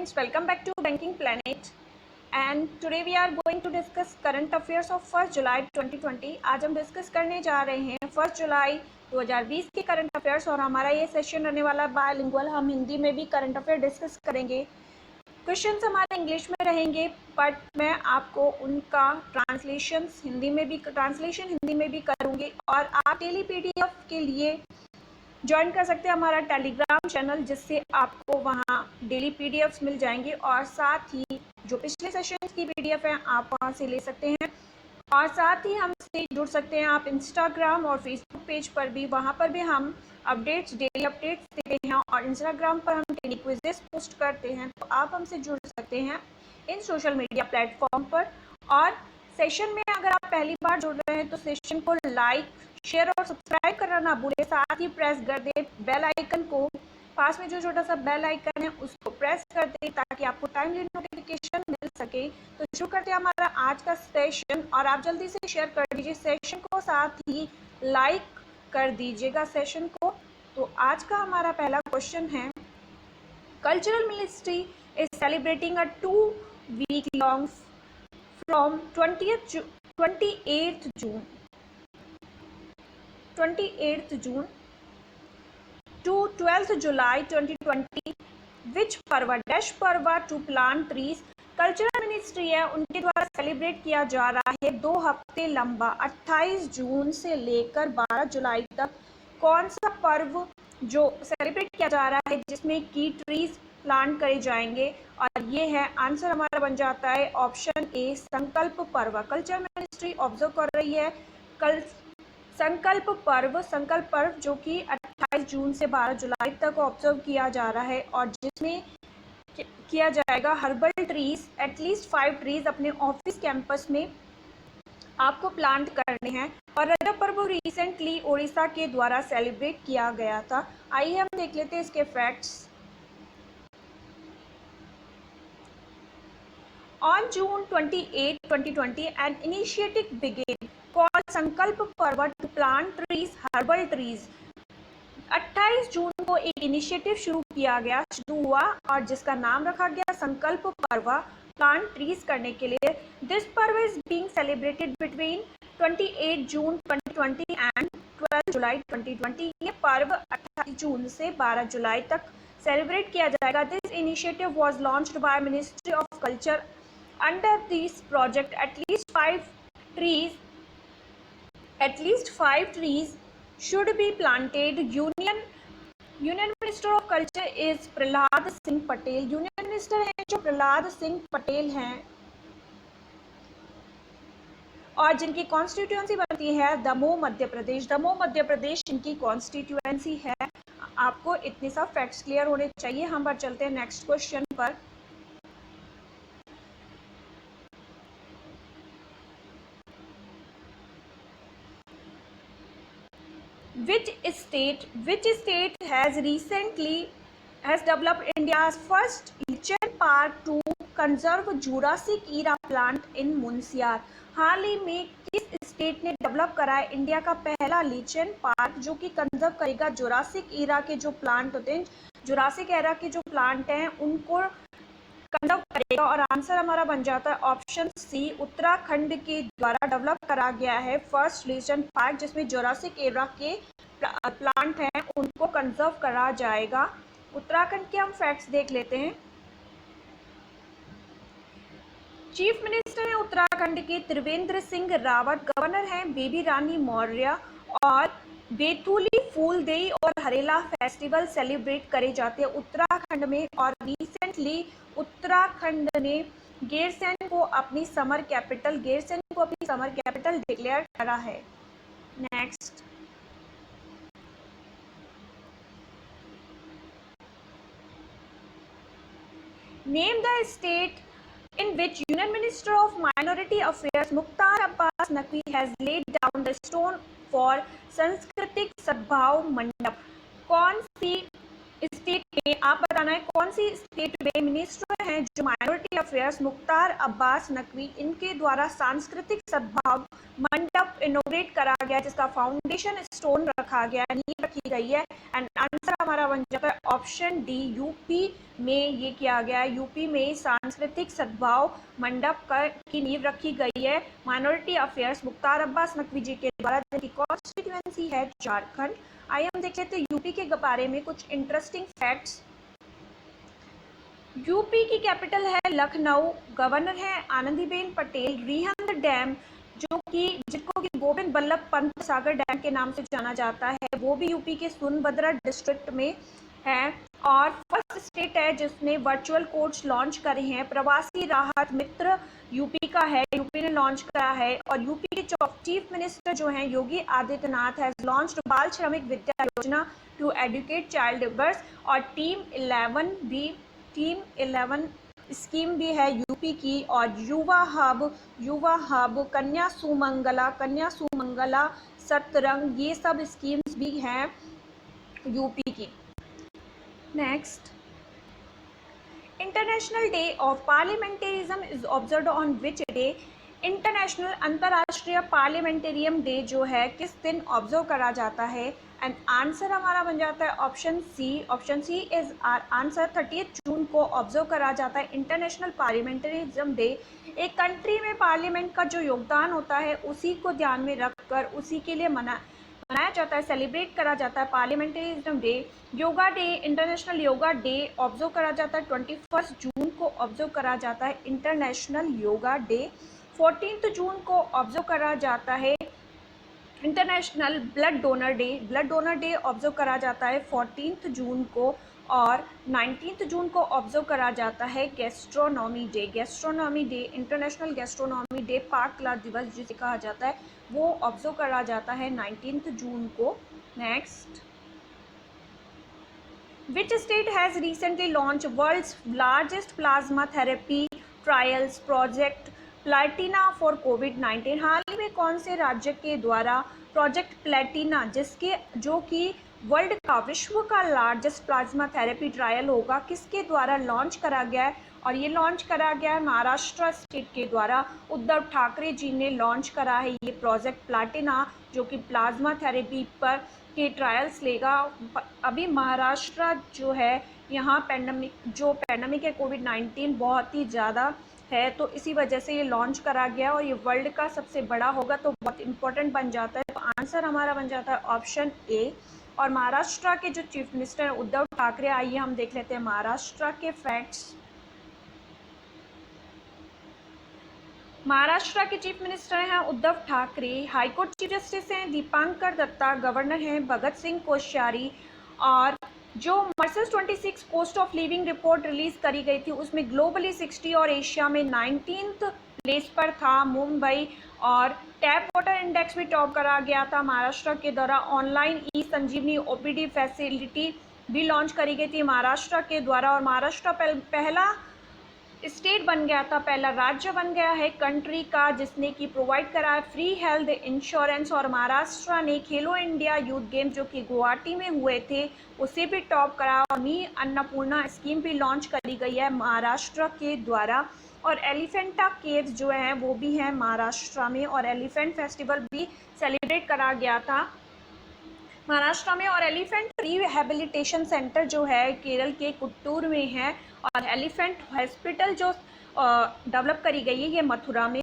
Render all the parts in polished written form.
friends, welcome back to Banking Planet and today we are going to discuss current affairs of 1st जुलाई 2020। आज हम discuss करने जा रहे हैं 1 जुलाई 2020 के करंट अफेयर्स और हमारा ये सेशन रहने वाला बायलिंगुअल। हम हिंदी में भी करंट अफेयर डिस्कस करेंगे। क्वेश्चंस हमारे इंग्लिश में रहेंगे बट मैं आपको उनका ट्रांसलेशन हिंदी में भी करूँगी और आप डेली PDF के लिए ज्वाइन कर सकते हैं हमारा टेलीग्राम चैनल, जिससे आपको वहाँ डेली PDFs मिल जाएंगे और साथ ही जो पिछले सेशन की PDF हैं आप वहाँ से ले सकते हैं और साथ ही हमसे जुड़ सकते हैं आप इंस्टाग्राम और फेसबुक पेज पर भी। वहाँ पर भी हम डेली अपडेट्स देते हैं और इंस्टाग्राम पर हम डेली क्विजेस पोस्ट करते हैं, तो आप हमसे जुड़ सकते हैं इन सोशल मीडिया प्लेटफॉर्म पर। और सेशन में अगर आप पहली बार जुड़ रहे हैं तो सेशन को लाइक, शेयर और सब्सक्राइब करना ना भूलें। साथ ही प्रेस कर दें बेल आइकन को, पास में जो छोटा सा बेल आइकन है उसको प्रेस कर दें ताकि आपको टाइमली नोटिफिकेशन मिल सके। तो शुरू करते हैं हमारा आज का सेशन और आप जल्दी से शेयर कर दीजिए सेशन को, साथ ही लाइक कर दीजिएगा सेशन को। तो आज का हमारा पहला क्वेश्चन है, cultural ministry is celebrating a 2-week long from 28th June to 12th July 2020 which Parva dash Parva to plant trees. Cultural ministry है उनके द्वारा सेलिब्रेट किया जा रहा है 2 हफ्ते लंबा 28 जून से लेकर 12 जुलाई तक कौन सा पर्व जो सेलिब्रेट किया जा रहा है जिसमें की ट्रीज प्लांट करे जाएंगे, और ये है आंसर हमारा बन जाता है ऑप्शन ए संकल्प पर्व। कल्चरल मिनिस्ट्री ऑब्जर्व कर रही है कल संकल्प पर्व जो कि 28 जून से 12 जुलाई तक ऑब्जर्व किया जा रहा है और जिसमें किया जाएगा हर्बल ट्रीज, एटलीस्ट 5 ट्रीज अपने ऑफिस कैंपस में आपको प्लांट करने हैं। और रजत पर्व रिसेंटली ओडिशा के द्वारा सेलिब्रेट किया गया था। आइए हम देख लेते हैं इसके facts. On June 28, 2020, an initiative began called संकल्प पर्व to plant trees, herbal trees। 28 जून को एक इनिशिएटिव शुरू हुआ और जिसका नाम रखा गया संकल्प पर्व, प्लांट ट्रीज करने के लिए। दिस पर्व is being celebrated between 28 June 2020 and 12 जुलाई 2020। ये पर्व 28 जून से 12 जुलाई तक सेलिब्रेट किया जाएगा। This initiative was launched by ministry of culture. Under this project, at least five trees should be planted. Union Minister of Culture is Prahlad Singh Patel. Union minister हैं जो प्रहलाद सिंह पटेल हैं और जिनकी कॉन्स्टिट्यूएंसी बनती है दमोह मध्य प्रदेश इनकी कॉन्स्टिट्यूएंसी है। आपको इतने सब फैक्ट्स क्लियर होने चाहिए। हम बात चलते हैं नेक्स्ट क्वेश्चन पर। Which state has developed India's first lichen park to conserve Jurassic era plant in मुंशियार। हाल ही में किस स्टेट ने डेवलप करा है इंडिया का पहला लीचन पार्क जो कि कंजर्व करेगा जुरासिक एरा के जो प्लांट होते हैं, जुरासिक एरा के जो प्लांट हैं उनको कंजर्व करेगा। और आंसर हमारा बन जाता है ऑप्शन सी, उत्तराखंड के द्वारा डेवलप करा गया है फर्स्ट लीचन पार्क जिसमें जुरासिक एरा के प्लांट हैं उनको कंजर्व करा जाएगा। उत्तराखंड के हम फैक्ट्स देख लेते हैं। चीफ मिनिस्टर हैं उत्तराखंड के त्रिवेंद्र सिंह रावत। गवर्नर हैं बेबी रानी मौर्य और बेतुली फूलदेई और हरेला फेस्टिवल सेलिब्रेट करे जाते हैं उत्तराखंड में। और रिसेंटली उत्तराखंड ने गैरसैंण को अपनी समर कैपिटल डिक्लेयर करा है। Next, name the state in which Union Minister of Minority Affairs Mukhtar Abbas Naqvi has laid down the stone for सांस्कृतिक सद्भाव मंडप। कौन सी स्टेट में, आप बताना है कौन सी स्टेट में मिनिस्टर हैं जो माइनॉरिटी अफेयर्स, मुख्तार अब्बास नकवी, इनके द्वारा सांस्कृतिक सद्भाव मंडप इनोग्रेट करा गया, जिसका फाउंडेशन स्टोन रखा गया, नींव रखी गई है। एंड आंसर हमारा बन जाता है ऑप्शन डी, यूपी में ये किया गया है। यूपी में सांस्कृतिक सद्भाव मंडप की नींव रखी गई है माइनॉरिटी अफेयर्स मुख्तार अब्बास नकवी जी के द्वारा, जिनकी कॉन्स्टिट्यूएंसी है झारखंड। आइए हम देख लेते हैं यूपी के बारे में कुछ इंटरेस्टिंग फैक्ट्स। यूपी की कैपिटल है लखनऊ, गवर्नर है आनंदीबेन पटेल। रिहंद डैम जो कि जिसको कि गोविंद बल्लभ पंत सागर डैम के नाम से जाना जाता है, वो भी यूपी के सोनभद्र डिस्ट्रिक्ट में है। और फर्स्ट स्टेट है जिसने वर्चुअल कोर्ट्स लॉन्च करे हैं। प्रवासी राहत मित्र यूपी का है, यूपी ने लॉन्च करा है। और यूपी के चीफ मिनिस्टर जो हैं योगी आदित्यनाथ हैज लॉन्च्ड बाल श्रमिक विद्या योजना टू एडुकेट चाइल्ड लेबर्स। और टीम 11 स्कीम भी है यूपी की। और युवा हब कन्या सुमंगला सतरंग, ये सब स्कीम्स भी हैं यूपी की। Next, international day of parliamentarism is observed on which day. International अंतर्राष्ट्रीय पार्लियामेंटेरियम डे जो है किस दिन ऑब्जर्व करा जाता है। एंड आंसर हमारा बन जाता है option C. Option C is our answer. 30 जून को ऑब्जर्व करा जाता है इंटरनेशनल पार्लियामेंटेरिज्म डे। एक कंट्री में पार्लियामेंट का जो योगदान होता है उसी को ध्यान में रखकर उसी के लिए मनाया जाता है, सेलिब्रेट करा जाता है parliamentarism day. Yoga day, international yoga day observe करा जाता है 21 जून को ऑब्जर्व करा जाता है इंटरनेशनल योगा डे। 14 जून को ऑब्जर्व करा जाता है international blood donor day. Blood donor day observe करा जाता है 14 जून को। और 19 जून को ऑब्जर्व करा जाता है gastronomy day. Gastronomy day, international gastronomy day, पाक कला दिवस जिसे कहा जाता है, वो ऑब्जर्व करा जाता है 19 जून को। Next, which state has recently launch world's largest plasma therapy trials project Platina for कोविड-19। हाल ही में कौन से राज्य के द्वारा प्रोजेक्ट प्लैटिना, जो कि वर्ल्ड का, विश्व का लार्जेस्ट प्लाज्मा थेरेपी ट्रायल होगा, किसके द्वारा लॉन्च करा गया है। और ये लॉन्च करा गया है महाराष्ट्र स्टेट के द्वारा। उद्धव ठाकरे जी ने लॉन्च करा है ये प्रोजेक्ट प्लैटिना, जो कि प्लाज्मा थेरेपी पर के ट्रायल्स लेगा। अभी महाराष्ट्र जो है यहाँ पैंडमिक है कोविड-19 बहुत ही ज़्यादा है, तो इसी वजह से ये लॉन्च करा गया और ये वर्ल्ड का सबसे बड़ा होगा, तो बहुत इंपॉर्टेंट बन जाता है। तो आंसर हमारा बन जाता है ऑप्शन ए। और महाराष्ट्र के जो चीफ मिनिस्टर हैं उद्धव ठाकरे, आइए हम देख लेते हैं महाराष्ट्र के फैक्ट्स। महाराष्ट्र के चीफ मिनिस्टर हैं Uddhav Thackeray. High court chief justice हैं दीपांकर दत्ता। गवर्नर हैं भगत सिंह कोश्यारी। और जो मर्सल्स 26 cost of living report release करी गई थी उसमें ग्लोबली 60 और एशिया में 19th प्लेस पर था मुंबई। और टैप वाटर इंडेक्स भी टॉप करा गया था महाराष्ट्र के द्वारा। ऑनलाइन ई संजीवनी ओपीडी फैसिलिटी भी लॉन्च करी गई थी महाराष्ट्र के द्वारा। और महाराष्ट्र पहला स्टेट बन गया था, पहला राज्य बन गया है कंट्री का जिसने कि प्रोवाइड करा है फ्री हेल्थ इंश्योरेंस। और महाराष्ट्र ने खेलो इंडिया यूथ गेम जो कि गुवाहाटी में हुए थे उसे भी टॉप करा। और मी अन्नपूर्णा स्कीम भी लॉन्च करी गई है महाराष्ट्र के द्वारा। और एलिफेंटा केव्स जो हैं वो भी हैं महाराष्ट्र में। और एलिफेंट फेस्टिवल भी सेलिब्रेट करा गया था महाराष्ट्र में। और एलिफेंट रिहैबिलिटेशन सेंटर जो है केरल के कुट्टूर में है। और एलिफेंट हॉस्पिटल जो डेवलप करी गई है ये मथुरा में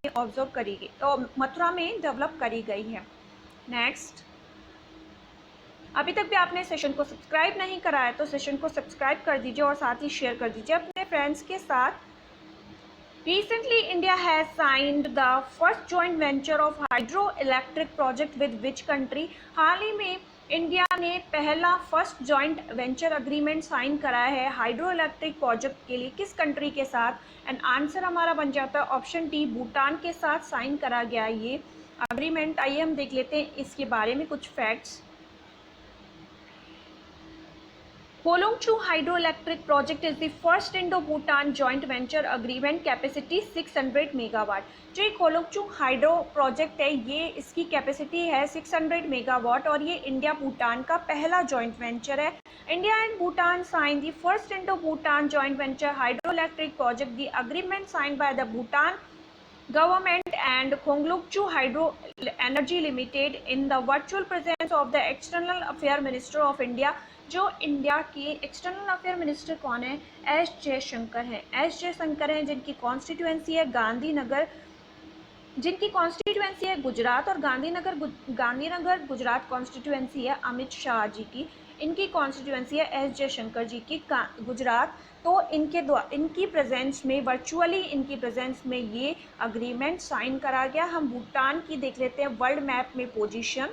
मथुरा में डेवलप करी गई है। नेक्स्ट, अभी तक भी आपने सेशन को सब्सक्राइब नहीं करा है तो सेशन को सब्सक्राइब कर दीजिए और साथ ही शेयर कर दीजिए अपने फ्रेंड्स के साथ। Recently, India has signed the first joint venture of hydroelectric project with which country? हाल ही में इंडिया ने पहला first joint venture agreement sign करा है हाइड्रो इलेक्ट्रिक प्रोजेक्ट के लिए, किस कंट्री के साथ। एंड आंसर हमारा बन जाता है ऑप्शन डी, भूटान के साथ साइन करा गया ये अग्रीमेंट। आइए हम देख लेते हैं इसके बारे में कुछ facts. Kolongchu hydroelectric project is the first Indo-Bhutan joint venture agreement, capacity 600 megawatt. जो ये कोलोंगचू हाइड्रो प्रोजेक्ट है, ये इसकी कैपेसिटी है 600 मेगावाट और ये इंडिया भूटान का पहला जॉइंट वेंचर है। India and Bhutan sign the first Indo Bhutan joint venture hydroelectric project, the agreement signed by the Bhutan government and Konglukchu Hydro Energy Limited in the virtual presence of the External Affairs Minister of India। जो India के external affair minister कौन है? S Jaishankar हैं। S Jaishankar हैं जिनकी constituency है गांधीनगर, जिनकी constituency है गुजरात, और गांधीनगर गुजरात कॉन्स्टिट्यूएंसी है अमित शाह जी की। इनकी कॉन्स्टिट्यूएंसी है एस जयशंकर जी की गुजरात। तो इनकी प्रेजेंस में, वर्चुअली इनकी प्रेजेंस में ये अग्रीमेंट साइन करा गया। हम भूटान की देख लेते हैं वर्ल्ड मैप में पोजीशन।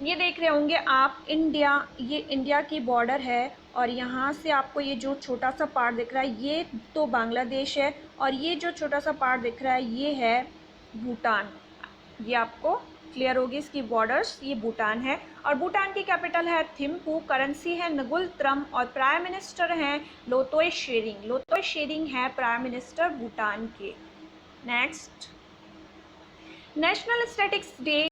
ये देख रहे होंगे आप इंडिया, ये इंडिया की बॉर्डर है और यहाँ से आपको ये जो छोटा सा पार्ट दिख रहा है ये तो बांग्लादेश है, और ये जो छोटा सा पार्ट दिख रहा है ये है भूटान। ये आपको क्लियर होगी इसकी बॉर्डर्स, ये भूटान है और भूटान की कैपिटल है थिम्पू, करेंसी है नगुल त्रम और प्राइम मिनिस्टर हैं लोतोय शेरिंग। लोतोय शेरिंग है प्राइम मिनिस्टर भूटान के। Next, national statics day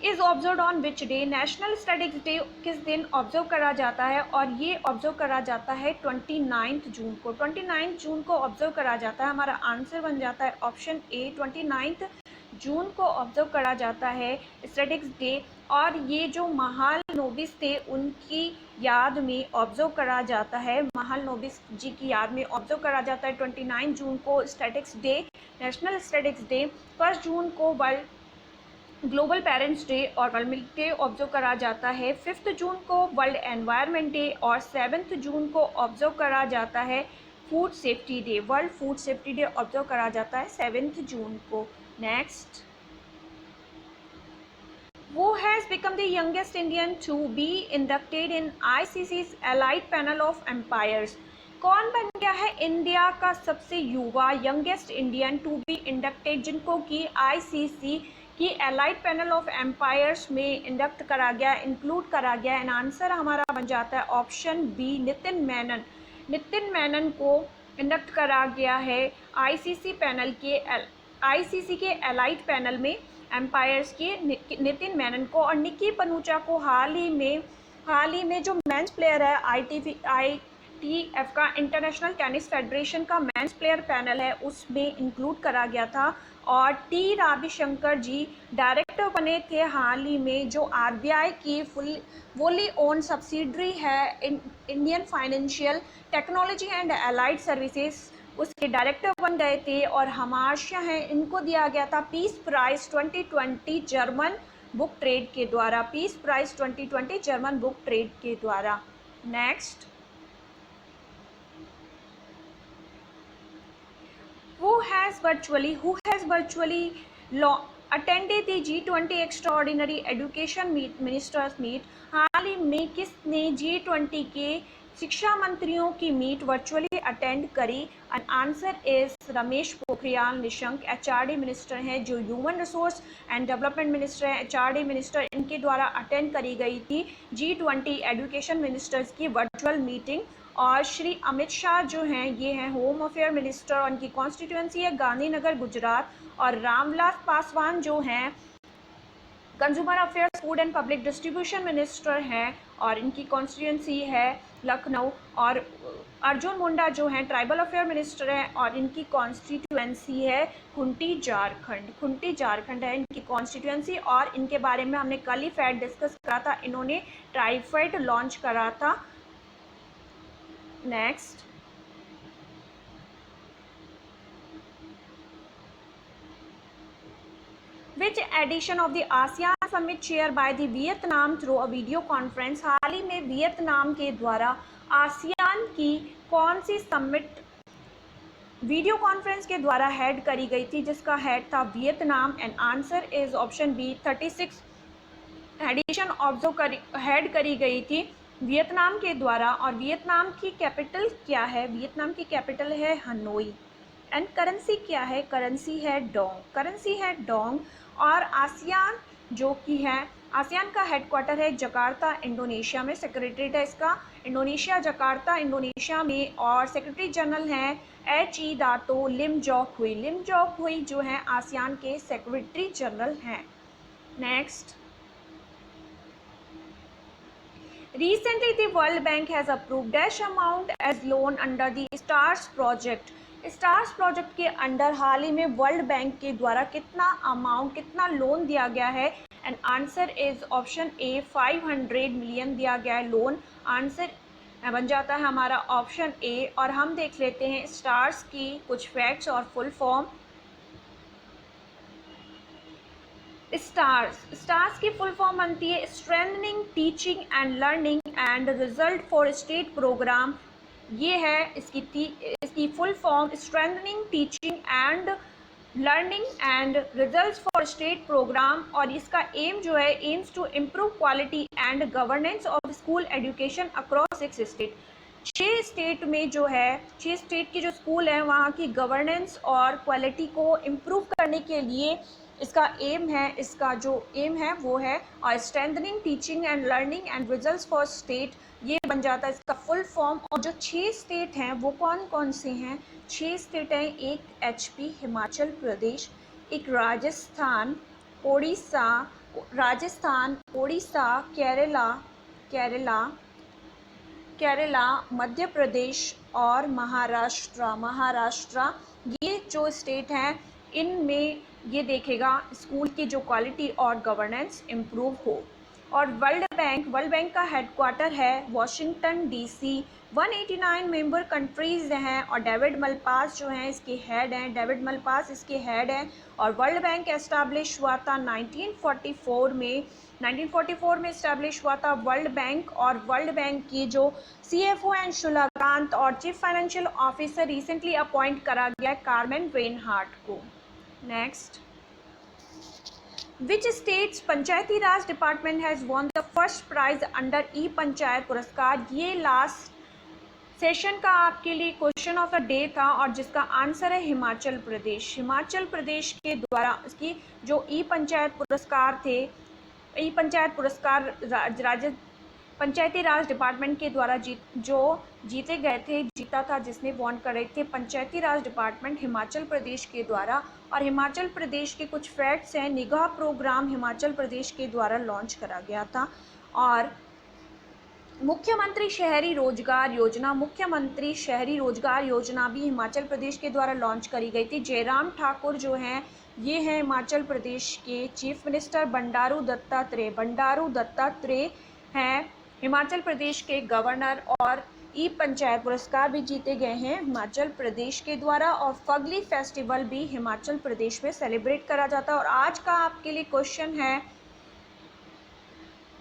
is observe on which day? National statics day किस दिन ऑब्जर्व करा जाता है? और ये ऑब्जर्व करा जाता है 29 जून को। 29 जून को ऑब्जर्व करा जाता है। हमारा आंसर बन जाता है ऑप्शन ए, 29 जून को ऑब्जर्व करा जाता है स्टैटिक्स डे। और ये जो महालनोबिस थे उनकी याद में ऑब्जर्व करा जाता है, महालनोबिस जी की याद में ऑब्जर्व करा जाता है 29 जून को statics day, national statics day. 1 जून को वर्ल्ड ग्लोबल पेरेंट्स डे और वर्ल्ड मिल्क डे ऑब्जर्व करा जाता है। 5 जून को वर्ल्ड एनवायरनमेंट डे और 7 जून को ऑब्जर्व करा जाता है food safety day. World food safety day observe करा जाता है 7 जून को। Next, Who has become the youngest Indian to be inducted in ICC's Elite Panel of Empires? कौन बन गया है इंडिया का सबसे युवा youngest Indian to be inducted, जिनको कि ICC की एलाइट पैनल ऑफ एम्पायर्स में इंडक्ट करा गया, इंक्लूड करा गया। एंड आंसर हमारा बन जाता है ऑप्शन बी, नितिन मेनन। नितिन मेनन को इंडक्ट करा गया है ICC के एलाइट पैनल में एम्पायर्स के नितिन मेनन को। और निकी पनूचा को हाल ही में जो मेंस प्लेयर है ITF का, इंटरनेशनल टेनिस फेडरेशन का मेंस प्लेयर पैनल है, उसमें इंक्लूड करा गया था। और टी रविशंकर जी डायरेक्टर बने थे हाल ही में, जो RBI की वोली ओन सब्सिडरी है Indian financial technology and allied services, उसके डायरेक्टर बन गए थे। और हमाशा हैं, इनको दिया गया था peace prize 2020 German book trade के द्वारा, peace prize 2020 German book trade के द्वारा। Next, who has virtually attended the G20 extraordinary education ministers meet? हाल ही में किसने G20 के शिक्षा मंत्रियों की मीट वर्चुअली अटेंड करी? And answer is Ramesh Pokhriyal Nishank, HRD minister हैं, जो human resource and development minister हैं, HRD मिनिस्टर, इनके द्वारा अटेंड करी गई थी G20 एजुकेशन मिनिस्टर्स की वर्चुअल मीटिंग। और श्री अमित शाह जो हैं ये हैं होम अफेयर मिनिस्टर, उनकी कॉन्स्टिट्यूएंसी है गांधीनगर गुजरात। और रामविलास पासवान जो हैं consumer affairs food and public distribution minister हैं और इनकी कॉन्स्टिट्यूएंसी है लखनऊ। और अर्जुन मुंडा जो हैं ट्राइबल अफेयर मिनिस्टर हैं और इनकी कॉन्स्टिट्यूएंसी है खुंटी झारखंड है इनकी कॉन्स्टिट्यूएंसी। और इनके बारे में हमने कल ही फैक्ट डिस्कस करा था, इन्होंने ट्राइफेड लॉन्च करा था। Next, which edition of the ASEAN Summit chaired by the Vietnam through a video conference? हाल ही में वियतनाम के द्वारा आसियान की कौन सी समिट वीडियो कॉन्फ्रेंस के द्वारा हेड करी गई थी, जिसका हेड था Vietnam? And answer is option B, 36 edition head करी गई थी वियतनाम के द्वारा। और वियतनाम की कैपिटल क्या है? वियतनाम की कैपिटल है हनोई। एंड करेंसी क्या है? करेंसी है डोंग। और आसियान जो कि है आसियान का हेडक्वार्टर है जकार्ता, इंडोनेशिया में। सेक्रेटरीट है इसका इंडोनेशिया, जकार्ता, इंडोनेशिया में। और सेक्रेटरी जनरल हैं HE दातो लिम जॉक हुई। लिम जॉक हुई जो है आसियान के सेक्रेटरी जनरल हैं। Next, recently the World Bank has approved dash amount as loan under the STARS project। Stars project के अंडर हाल ही में वर्ल्ड बैंक के द्वारा कितना अमाउंट, कितना लोन दिया गया है? And answer is option A 500 million दिया गया है लोन। आंसर बन जाता है हमारा ऑप्शन ए। और हम देख लेते हैं स्टार्स की कुछ फैक्ट्स और फुल फॉर्म। स्टार्स की फुल फॉर्म बनती है strengthening teaching and learning and result for state programme. ये है इसकी full form, strengthening teaching and learning and results for state programme. और इसका एम जो है, aims to improve quality and governance of school education across 6 state. 6 state में जो है, 6 स्टेट की जो स्कूल हैं वहाँ की गवर्नेंस और क्वालिटी को इम्प्रूव करने के लिए इसका एम है। इसका जो एम है वो है और strengthening teaching and learning and results for state, ये बन जाता है इसका फुल फॉर्म। और जो 6 स्टेट हैं वो कौन कौन से हैं? 6 स्टेट हैं, एक HP हिमाचल प्रदेश, एक राजस्थान, उड़ीसा, केरला, मध्य प्रदेश और महाराष्ट्र। ये जो स्टेट हैं इनमें ये देखेगा स्कूल की जो क्वालिटी और गवर्नेंस इम्प्रूव हो। और वर्ल्ड बैंक का हेडक्वार्टर है वॉशिंगटन DC। 189 मेंबर कंट्रीज़ हैं और डेविड मलपास जो हैं इसके हेड हैं। और वर्ल्ड बैंक एस्टैब्लिश हुआ था 1944 में इस्टेब्लिश हुआ था वर्ल्ड बैंक। और वर्ल्ड बैंक की जो CFO एंड शुलाकांत और chief financial officer recently appoint करा गया है कार्मेन रेनहार्ट को। Next, which states Panchayati Raj department has won the first prize under panchayat पुरस्कार। ये लास्ट सेशन का आपके लिए क्वेश्चन ऑफ द डे था और जिसका आंसर है हिमाचल प्रदेश। हिमाचल प्रदेश के द्वारा इसकी जो पंचायत पुरस्कार थे, पंचायत पुरस्कार पंचायती राज डिपार्टमेंट के द्वारा जीता था जिसने वॉन करे थे पंचायती राज डिपार्टमेंट हिमाचल प्रदेश के द्वारा। और हिमाचल प्रदेश के कुछ फैक्ट्स हैं, निगाह प्रोग्राम हिमाचल प्रदेश के द्वारा लॉन्च करा गया था। और मुख्यमंत्री शहरी रोजगार योजना भी हिमाचल प्रदेश के द्वारा लॉन्च करी गई थी। जयराम ठाकुर जो हैं ये हैं हिमाचल प्रदेश के चीफ मिनिस्टर। बंडारू दत्तात्रेय हैं हिमाचल प्रदेश के गवर्नर। और पंचायत पुरस्कार भी जीते गए हैं हिमाचल प्रदेश के द्वारा। और फगली फेस्टिवल भी हिमाचल प्रदेश में सेलिब्रेट करा जाता है। और आज का आपके लिए क्वेश्चन है,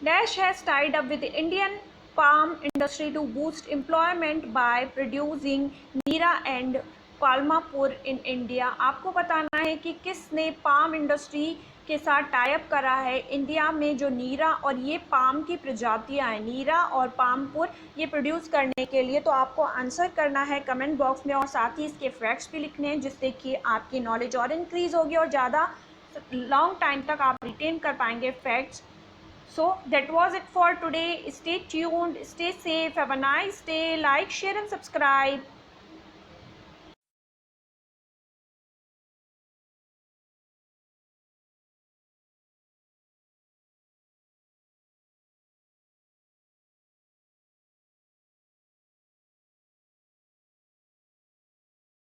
dash has tied up with Indian palm industry to boost employment by producing neera and पालमापुर इन इंडिया। आपको बताना है कि किसने पाम इंडस्ट्री के साथ टाइप करा है इंडिया में जो नीरा और ये पाम की प्रजातियां हैं, नीरा और पामपुर, ये प्रोड्यूस करने के लिए। तो आपको आंसर करना है कमेंट बॉक्स में और साथ ही इसके फैक्ट्स भी लिखने हैं जिससे कि आपकी नॉलेज और इंक्रीज होगी और ज़्यादा लॉन्ग टाइम तक आप रिटेन कर पाएंगे facts. So that was it for today. Stay tuned, stay safe, have a nice day, like, share and subscribe.